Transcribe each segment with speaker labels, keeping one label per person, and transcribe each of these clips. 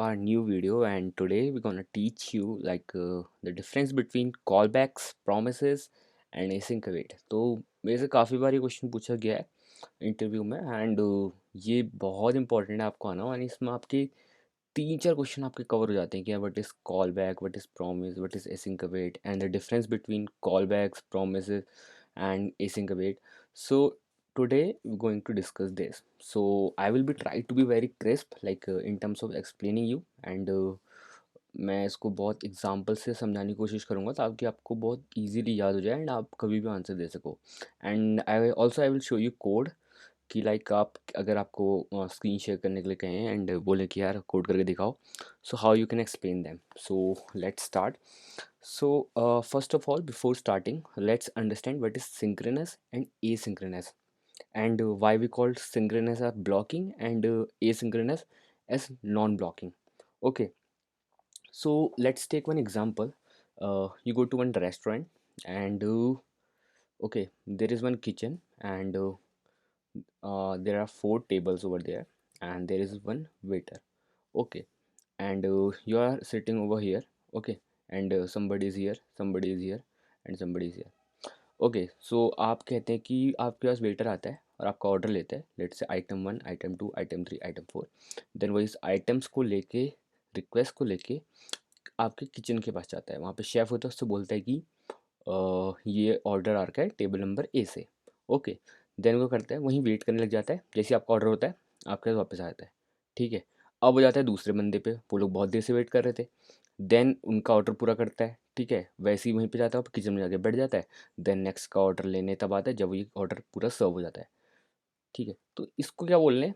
Speaker 1: our new video, and today we're gonna teach you the difference between callbacks, promises and async await. तो मेरे से काफ़ी बार ये question पूछा गया है इंटरव्यू में एंड ये बहुत इंपॉर्टेंट है आपको आना, और इसमें आपके तीन चार क्वेश्चन आपके कवर हो जाते हैं कि what is callback, what is promise, what is async await and the difference between callbacks, promises and async await. So today we're going to discuss this. So I will be try to be very crisp in terms of explaining you, and मैं इसको बहुत example से समझाने की कोशिश करूँगा ताकि आपको बहुत इजीली याद हो जाए एंड आप कभी भी आंसर दे सको. And I will show you code कि आप अगर आपको स्क्रीन शेयर करने के लिए कहें एंड बोले कि यार कोड करके दिखाओ, so how you can explain them. So let's start. So, first of all, before starting, let's understand what is synchronous and asynchronous, and why we call synchronous as blocking and asynchronous as non-blocking. Okay, so let's take one example. You go to one restaurant, and okay, there is one kitchen, and there are four tables over there, and there is one waiter. Okay, and you are sitting over here. Okay, and somebody is here, somebody is here, and somebody is here. Okay, so आप कहते हैं कि आपके पास waiter आता है और आपका order लेता है, let say item 1, item 2, item 3, item 4. Then वो इस आइटम्स को लेके, रिक्वेस्ट को लेके आपके किचन के पास जाता है. वहाँ पे शेफ़ होता है, उससे बोलता है कि ये ऑर्डर आ रखा है टेबल नंबर ए से. ओके, देन वो करता है, वहीं वेट करने लग जाता है. जैसे आपका ऑर्डर होता है, आपके पास वापस आ जाता है. ठीक है, अब हो जाता है दूसरे बंदे पे, वो लोग बहुत देर से वेट कर रहे थे. देन उनका ऑर्डर पूरा करता है. ठीक है, वैसे ही वहीं पे जाता है, किचन में जाके बैठ जाता है. देन नेक्स्ट का ऑर्डर लेने तब आता है जब ये ऑर्डर पूरा सर्व हो जाता है. ठीक है, तो इसको क्या बोल रहे हैं,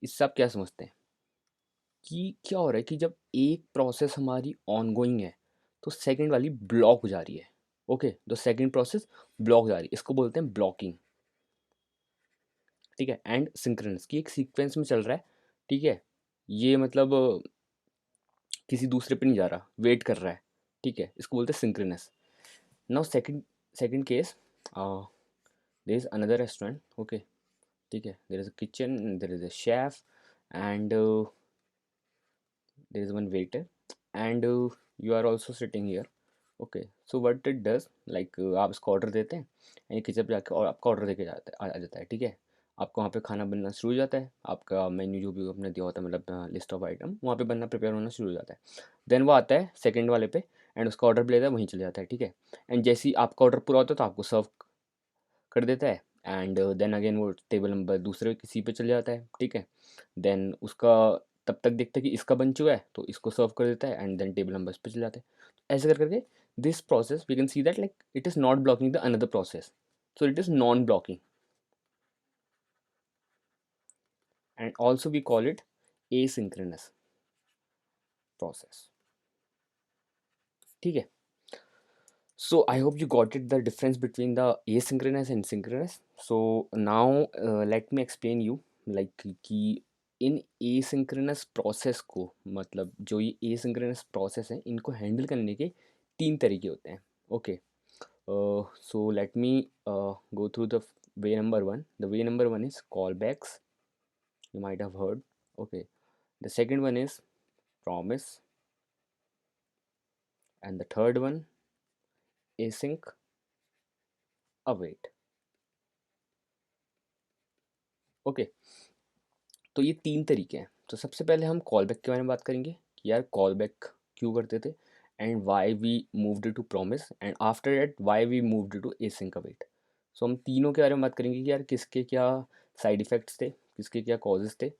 Speaker 1: इससे आप क्या समझते हैं कि क्या हो रहा है कि जब एक प्रोसेस हमारी ऑनगोइंग है तो सेकंड वाली ब्लॉक हो जा रही है. ओके, तो सेकंड प्रोसेस ब्लॉक हो जा रही है, इसको बोलते हैं ब्लॉकिंग. ठीक है, एंड सिंक्रोनस की एक सीक्वेंस में चल रहा है. ठीक है, ये मतलब किसी दूसरे पे नहीं जा रहा, वेट कर रहा है. ठीक है, इसको बोलते हैं synchronous. Now second second case, there is another restaurant. Okay, ठीक है, there is a kitchen, there is a chef, and there is one waiter, and you are also sitting here. Okay, so what it does, आप इसको order देते हैं and kitchen पे जाके और आपका ऑर्डर देके जाता है, आ जाता है. ठीक है, आपका वहाँ पे खाना बनना शुरू हो जाता है. आपका मेन्यू जो भी आपने दिया होता है, मतलब लिस्ट ऑफ आइटम, वहाँ पे बनना प्रिपेयर होना शुरू हो जाता है. देन वो आता है सेकंड वाले पे एंड उसका ऑर्डर भी लेता है, वहीं चले जाता है. ठीक है, एंड जैसे ही आपका ऑर्डर पूरा होता है तो आपको सर्व कर देता है. एंड देन अगेन वो टेबल नंबर दूसरे किसी पे चले जाता है. ठीक है, देन उसका तब तक देखता है कि इसका बन चुका है तो इसको सर्व कर देता है, एंड देन टेबल नंबर पे चले जाते हैं. ऐसे कर करके this process we can see that it is not blocking the another process, so it is non-blocking, and also we call it asynchronous process. ठीक है, so I hope you got it, the difference between the asynchronous and synchronous. So now let me explain you कि इन asynchronous process को, मतलब जो ये asynchronous process है, इनको handle करने के तीन तरीके होते हैं. Okay, so let me go through the way number one. The way number one is callbacks, you might have heard. Okay, the second one is promise, and the third one async await. Okay, तो ये तीन तरीके हैं. तो सबसे पहले हम call back के बारे में बात करेंगे कि यार कॉल बैक क्यों करते थे, and why we moved to promise, and after that why we moved to async await. So हम तीनों के बारे में बात करेंगे कि यार किसके क्या साइड इफ़ेक्ट्स थे, किसके क्या कॉजेज़ थे.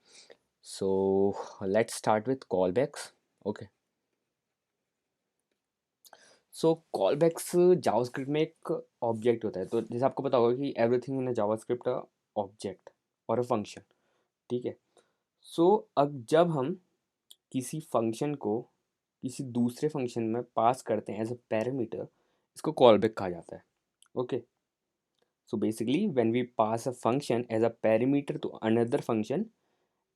Speaker 1: So let's start with callbacks. Okay, so callbacks JavaScript में एक ऑब्जेक्ट होता है. तो जैसे आपको पता होगा कि एवरीथिंग इन जावास्क्रिप्ट ऑब्जेक्ट और अ फंक्शन. ठीक है, सो अब जब हम किसी फंक्शन को किसी दूसरे फंक्शन में पास करते हैं एज अ पैरामीटर, इसको कॉल बैक कहा जाता है. Okay, so basically when we pass a function as a parameter to another function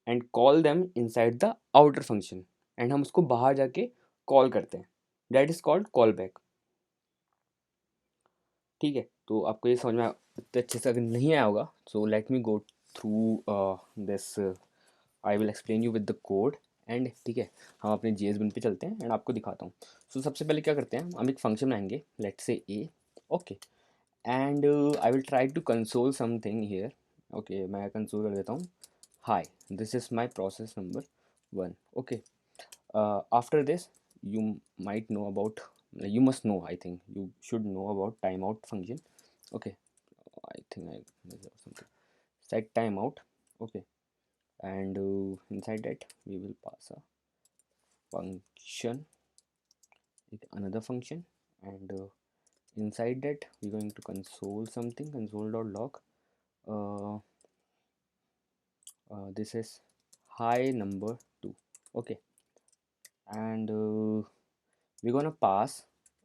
Speaker 1: and call them inside the outer function, and हम उसको बाहर जाके कॉल करते हैं, that is called callback. ठीक है, तो आपको ये समझ में इतने अच्छे से अगर नहीं आया होगा, so let me go through this. I will explain you with the code, and ठीक है, हम अपने JS1 पे चलते हैं एंड आपको दिखाता हूँ। सो सबसे पहले क्या करते हैं, हम एक फंक्शन बनाएंगे, let's say A, okay, and I will try to console something here. Okay, मैं कंसोल कर देता हूँ, hi, this is my process number 1, okay. After this, you might know about, you must know, I think you should know about timeout function. Okay, I think I messed up something. Set timeout, okay, and inside that we will pass a function, another function, and inside that we're going to console something, console.log. uh, this is high number 2, okay, and we gonna pass,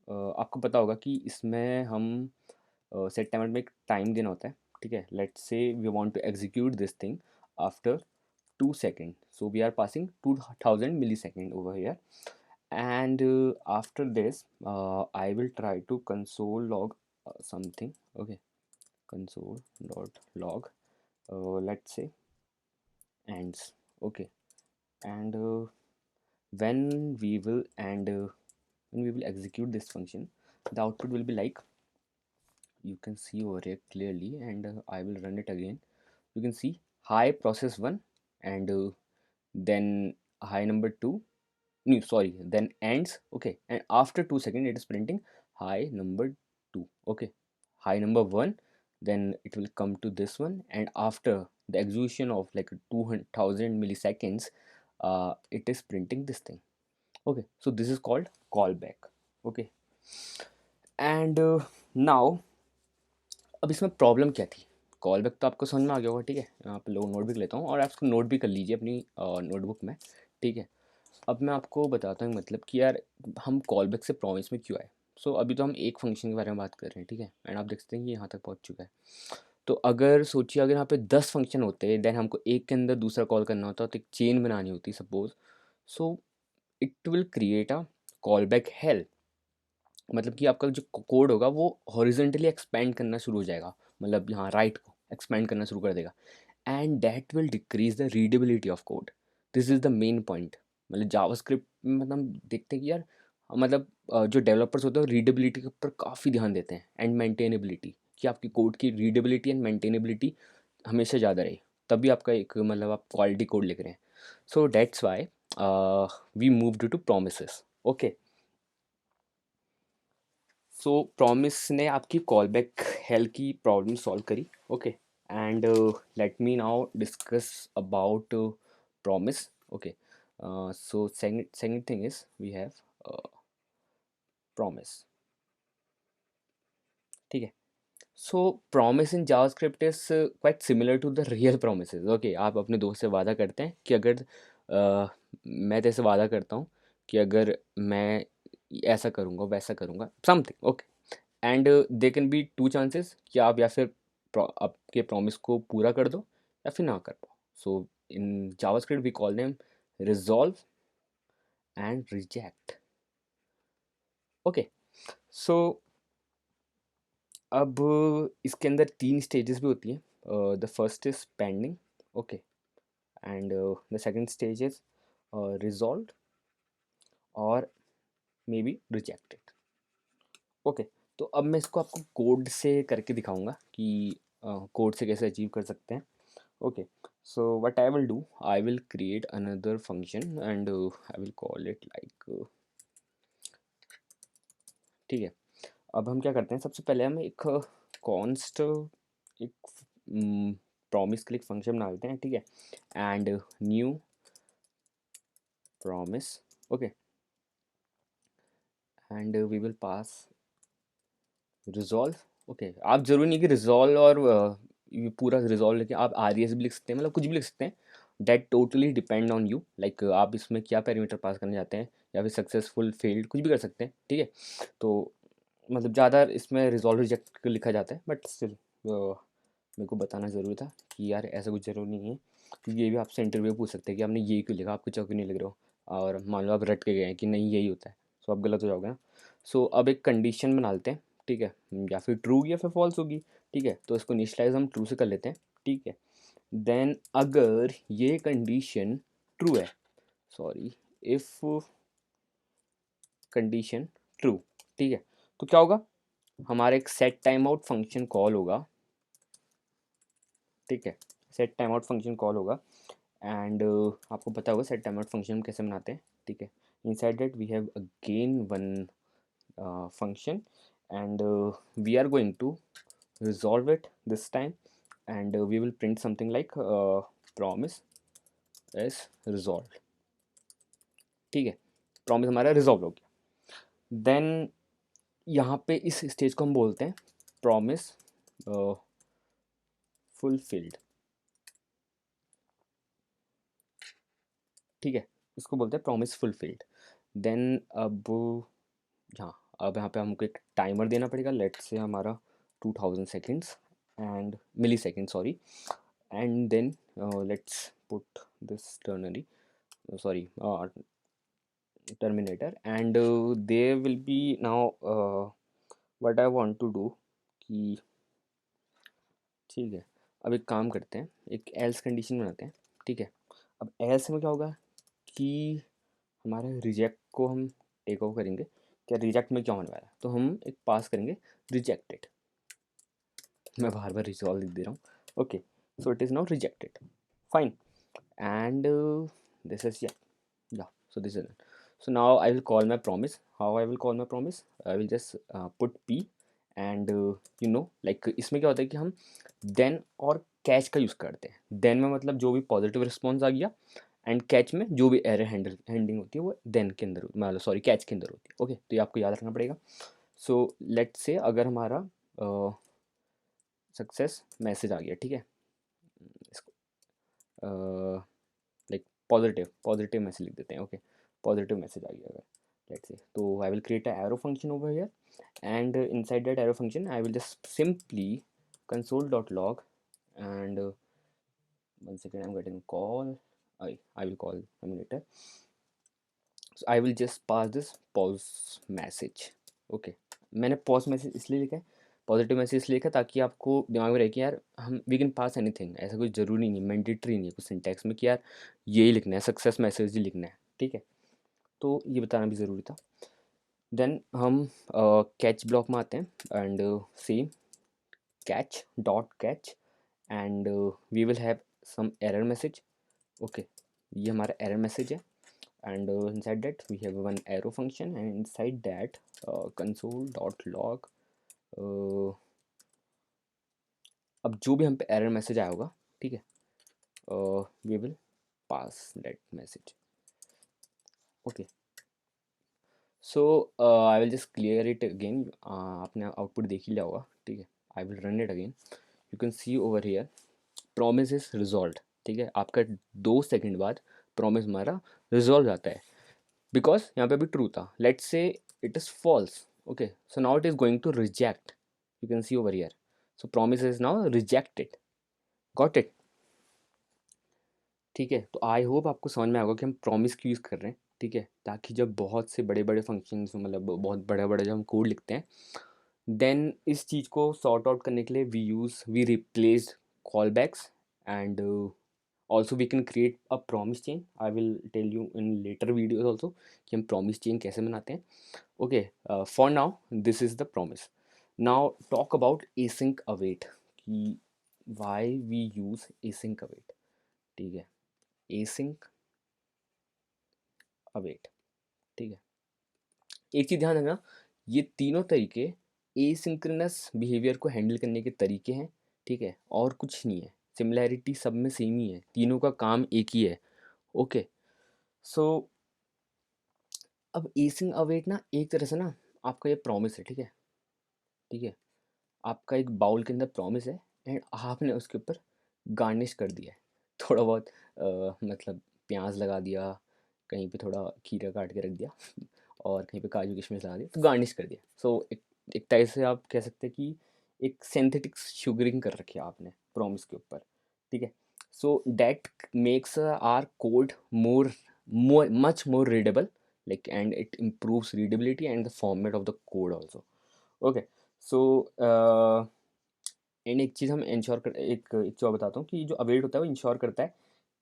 Speaker 1: आपको पता होगा कि इसमें हम set timer में एक time देना होता है, ठीक है। Let's say we want to execute this thing after 2 second, so we are passing 2000 millisecond over here, and after this I will try to console log something, okay, console dot log, let's say ends, okay, and when we will and when we will execute this function, the output will be like, you can see over here clearly, and I will run it again. You can see high process 1, and then high number 2, no sorry, then ends, okay, and after 2 seconds it is printing high number 2, okay, high number 1, then it will come to this one, and after the execution of like 200,000 milliseconds, it is printing this thing, okay. So this is called callback, okay, and now, अब इसमें problem क्या थी? Call back तो आपको समझ में आ गया होगा, ठीक है? यहाँ पे लो नोट भी लेता हूँ और आप इसको नोट भी कर लीजिए अपनी नोटबुक में, ठीक है? अब मैं आपको बताता हूँ मतलब कि यार हम कॉल बैक से प्रॉमिस में क्यों आए? सो अभी तो हम एक फंक्शन के बारे में बात कर रहे हैं, ठीक है? एंड आप देख सकते हैं कि यहाँ तक पहुँच चुका है। तो अगर सोचिए अगर यहाँ पे 10 फंक्शन होते देन हमको एक के अंदर दूसरा कॉल करना होता तो एक चेन बनानी होती suppose, so it will create a call back hello. मतलब कि आपका जो कोड होगा वो हॉरिजेंटली एक्सपेंड करना शुरू हो जाएगा, मतलब यहाँ राइट को एक्सपेंड करना शुरू कर देगा, and that will decrease the readability of code. This is the main point. मतलब जावास्क्रिप्ट में मतलब हम देखते हैं कि यार मतलब जो डेवलपर्स होते हैं वो रीडेबिलिटी के ऊपर काफ़ी ध्यान देते हैं एंड मेंटेनेबिलिटी, कि आपकी कोड की रीडेबिलिटी एंड मेंटेनेबिलिटी हमेशा ज़्यादा रहे, तभी आपका एक मतलब आप क्वालिटी कोड लिख रहे हैं। So that's why we moved to promises, okay. So promise ने आपकी कॉल बैक हेल की प्रॉब्लम सॉल्व करी, okay, and let me now discuss about promise, okay. So second thing is we have promise, ठीक है। So promise in JavaScript is quite similar to the real promises, okay. आप अपने दोस्त से वादा करते हैं कि अगर मैं तेरे से वादा करता हूँ कि अगर मैं ऐसा करूँगा वैसा करूँगा something, okay, and they can be to chances कि आप या फिर आपके प्रॉमिस को पूरा कर दो या फिर ना कर पाओ। So in JavaScript we call them resolve and reject, okay. So अब इसके अंदर 3 स्टेजेस भी होती हैं। The first is pending, okay, and the second stage is resolved और मे बी रिजेक्टेड, ओके। तो अब मैं इसको आपको कोड से करके दिखाऊंगा कि कोड से कैसे अचीव कर सकते हैं, okay. So what I will do, I will create another function and I will call it like ठीक है। अब हम क्या करते हैं, सबसे पहले हम एक कॉन्स्ट एक प्रॉमिस के लिए फंक्शन बना लेते हैं, ठीक है, and new promise, okay, and we will pass resolve, okay. आप ज़रूरी नहीं कि रिजॉल्व और ये पूरा रिजॉल्व लेके आप RES भी लिख सकते हैं, मतलब कुछ भी लिख सकते हैं, that totally depend on you, like आप इसमें क्या पैरामीटर पास करना चाहते हैं या फिर सक्सेसफुल फेल्ड कुछ भी कर सकते हैं, ठीक है। तो मतलब ज़्यादा इसमें रिजॉल्व रिजेक्ट लिखा जाता है, बट स्टिल मेरे को बताना ज़रूरी था कि यार ऐसा कुछ ज़रूरी नहीं है, क्योंकि ये भी आपसे इंटरव्यू पूछ सकते हैं कि आपने ये क्यों लिखा, आप कुछ क्यों नहीं लिख रहे हो, और मान लो आप रट के गए हैं कि नहीं यही होता है, सो आप गलत हो जाओगे ना। सो अब एक कंडीशन बना लेते हैं, ठीक है, या फिर ट्रू या फिर फॉल्स होगी, ठीक है। तो इसको इनिशियलाइज हम ट्रू से कर लेते हैं, ठीक है। देन अगर ये कंडीशन ट्रू है सॉरी, इफ कंडीशन ट्रू, ठीक है, तो क्या होगा, हमारा एक set time out function call होगा, ठीक है, set time out function call होगा। एंड आपको पता होगा सेट टाइम आउट फंक्शन हम कैसे बनाते हैं, ठीक है। Inside that we have again one function, and we are going to resolve it this time, and we will print something like promise is resolved, ठीक है, प्रॉमिस हमारा रिजॉल्व हो गया। देन यहाँ पे इस स्टेज को हम बोलते हैं प्रॉमिस फुलफिल्ड, ठीक है, इसको बोलते हैं प्रॉमिस फुलफिल्ड। देन हाँ, अब यहाँ पे हमको एक टाइमर देना पड़ेगा, लेट्स से हमारा 2000 seconds and millisecond, sorry, and then let's put this ternary sorry terminator, and there will be now what I want to do कि ठीक है, अब एक काम करते हैं, एक एल्स कंडीशन बनाते हैं, ठीक है। अब एल्स में क्या होगा कि हमारे रिजेक्ट को हम टेक ओवर करेंगे, क्या रिजेक्ट में क्या होने वाला है, तो हम एक पास करेंगे रिजेक्टेड, मैं बार बार रिजॉल्व लिख दे रहा हूँ, okay, so it is now rejected, fine, and this is yeah, so this is it. So now I will call my promise. How I will call my promise? I will just put p, and like इसमें क्या होता है कि हम then और catch का use करते हैं। then में मतलब जो भी पॉजिटिव रिस्पॉन्स आ गया, एंड कैच में जो भी एरर हैंडिंग होती है वो then के अंदर, मतलब सॉरी कैच के अंदर होती है, ओके, तो ये आपको याद रखना पड़ेगा। सो लेट्स से अगर हमारा सक्सेस मैसेज आ गया, ठीक है, इसको लाइक पॉजिटिव मैसेज लिख देते हैं, ओके, पॉजिटिव मैसेज आ गया अगर, लेट्स से, तो I will create a arrow function over here, and inside that arrow function I will just simply console.log, and one second, I'm getting a call, I will call him later, so I will just pass this pause message, okay, मैंने pause message इसलिए लिखा है, positive message इसलिए लिखा ताकि आपको दिमाग में रहे कि यार हम वी कैन पास एनीथिंग, ऐसा कुछ ज़रूरी नहीं, मैंडेटरी नहीं है कुछ सिंटैक्स में कि यार यही लिखना है, सक्सेस मैसेज ही लिखना है, ठीक है, तो ये बताना भी ज़रूरी था। देन हम कैच ब्लॉक में आते हैं, and same catch dot catch, and we will have some error message, okay, ये हमारा एरर मैसेज है, and inside that we have one arrow function, and inside that console.log, अब जो भी हम पे एरर मैसेज आया होगा, ठीक है, we will pass that message, okay, so I will just clear it again, आपने आउटपुट देख ही लिया होगा, ठीक है, I will run it again, you can see over here promise is resolve, ठीक है, आपका 2 सेकंड बाद प्रॉमिस हमारा रिजॉल्व आता है, बिकॉज यहाँ पे अभी ट्रू था, let's say it is false, okay, so now it is going to reject, you can see over here, so promise is now rejected, got it, ठीक है, तो आई होप आपको समझ में आएगा कि हम प्रॉमिस क्यों यूज़ कर रहे हैं, ठीक है, ताकि जब बहुत से बड़े बड़े फंक्शंस, मतलब बहुत बड़े बड़े जब हम कोड लिखते हैं, देन इस चीज़ को सॉर्ट आउट करने के लिए we replace call backs, and also we can create a promise chain, I will tell you in later videos also कि हम प्रॉमिस चेन कैसे बनाते हैं, okay, for now this is the promise. Now talk about async await, कि why we use async await, ठीक है, async await, ठीक है, एक चीज़ ध्यान रखना, ये तीनों तरीके एसिंक्रोनस बिहेवियर को हैंडल करने के तरीके हैं, ठीक है, और कुछ नहीं है, सिमिलैरिटी सब में सेम ही है, तीनों का काम एक ही है, ओके, सो अब एसिंग अवेट ना एक तरह से ना आपका ये प्रॉमिस है, ठीक है, ठीक है, आपका एक बाउल के अंदर प्रॉमिस है, एंड आपने उसके ऊपर गार्निश कर दिया है, थोड़ा बहुत मतलब प्याज लगा दिया, कहीं पे थोड़ा खीरा काट के रख दिया और कहीं पे काजू किशमिश लगा दिया, तो गार्निश कर दिया, सो एक टाइप से आप कह सकते हैं कि एक सिंथेटिक शुगरिंग कर रखी है आपने प्रॉमिस के ऊपर, ठीक है, so that makes R code more much more readable, like, and it improves readability and the format of the code also, okay, so and एक चीज़ हम इंश्योर कर, एक चीज़ और बताता हूँ कि जो अवेट होता है वो इंश्योर करता है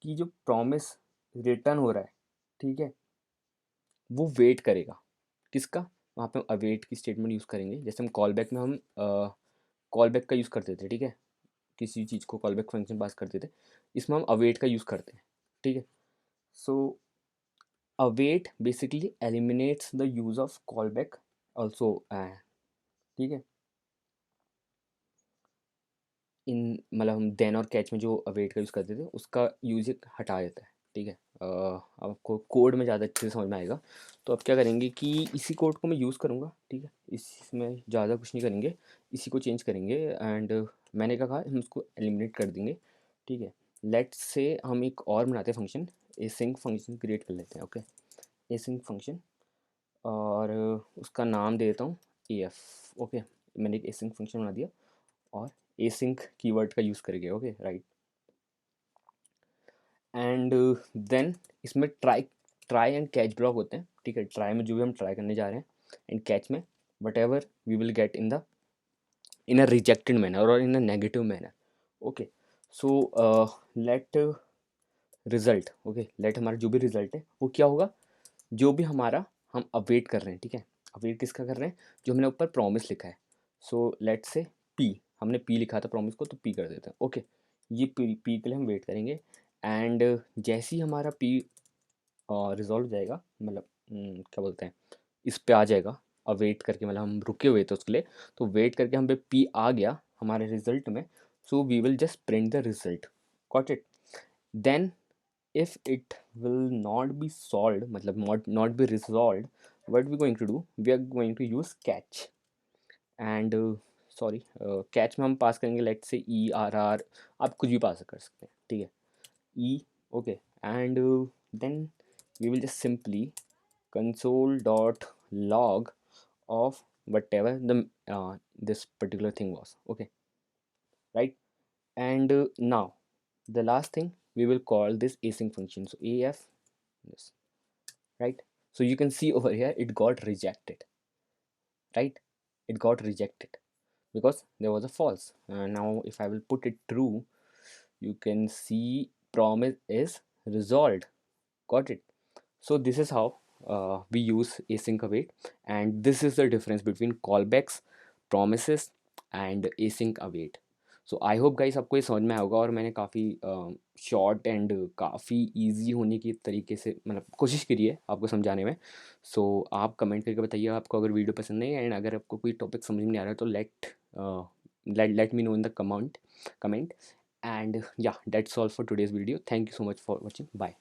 Speaker 1: कि जो प्रॉमिस रिटर्न हो रहा है, ठीक है, वो वेट करेगा। किसका? वहाँ पे हम अवेट की स्टेटमेंट यूज़ करेंगे। जैसे हम कॉल बैक में हम कॉल बैक का यूज़ करते थे, ठीक है? किसी चीज़ को कॉल बैक फंक्शन पास करते थे, इसमें हम अवेट का यूज़ करते हैं, ठीक है? So await basically eliminates the use of call back also, ठीक है? इन मतलब हम देन और कैच में जो अवेट का यूज़ करते थे उसका यूज़ एक हटा देता है, ठीक है? अब आपको कोड में ज़्यादा अच्छे से समझ में आएगा। तो अब क्या करेंगे कि इसी कोड को मैं यूज़ करूँगा, ठीक है? इसमें ज़्यादा कुछ नहीं करेंगे, इसी को चेंज करेंगे एंड मैंने क्या कहा, हम उसको एलिमिनेट कर देंगे, ठीक है? लेट्स से हम एक और बनाते हैं फंक्शन, एसिंक फंक्शन क्रिएट कर लेते हैं, ओके? एसिंक फंक्शन, और उसका नाम दे देता हूँ एफ, ओके? मैंने एक एसिंक फंक्शन बना दिया और एसिंक कीवर्ड का यूज़ करेंगे, ओके, राइट? एंड देन इसमें try try and catch block होते हैं, ठीक है? ट्राई में जो भी हम ट्राई करने जा रहे हैं, एंड कैच में whatever we will get in a rejected manner और in a negative manner, okay? So let result, okay, let हमारा जो भी रिजल्ट है वो क्या होगा, जो भी हमारा हम अवेट कर रहे हैं, ठीक है? अवेट किसका कर रहे हैं? जो हमने ऊपर प्रॉमिस लिखा है। सो लेट से पी, हमने पी लिखा था प्रॉमिस को, तो पी कर देते हैं, ओके? ये पी के लिए हम वेट करेंगे एंड जैसे ही हमारा पी रिजॉल्व हो जाएगा, मतलब क्या बोलते हैं, इस पे आ जाएगा, अवेट करके, मतलब हम रुके हुए थे उसके लिए, तो वेट करके हम पे पी आ गया हमारे रिजल्ट में। So we will just print the result, got it? Then if it will not be solved, मतलब not be resolved, what we going to do, we are going to use catch and sorry, catch में हम पास करेंगे late से E R are, आप कुछ भी पास कर सकते हैं, ठीक है? ई, okay, and then we will just simply console dot log of whatever the this particular thing was, okay, right? And now the last thing, we will call this async function, so af this, right? So you can see over here it got rejected, right? It got rejected because there was a false. Now if I will put it true, you can see promise is resolved, got it? So this is how we use async await, and this is the difference between callbacks, promises and async await. So I hope guys आपको ये समझ में आया होगा, और मैंने काफ़ी short and काफ़ी इजी होने की तरीके से मतलब कोशिश करी है आपको समझाने में। सो आप कमेंट करके बताइए आपको अगर वीडियो पसंद नहीं है, एंड अगर आपको कोई टॉपिक समझ में नहीं आ रहा है तो let me know in the comment. And yeah, that's all for today's video. Thank you so much for watching. Bye.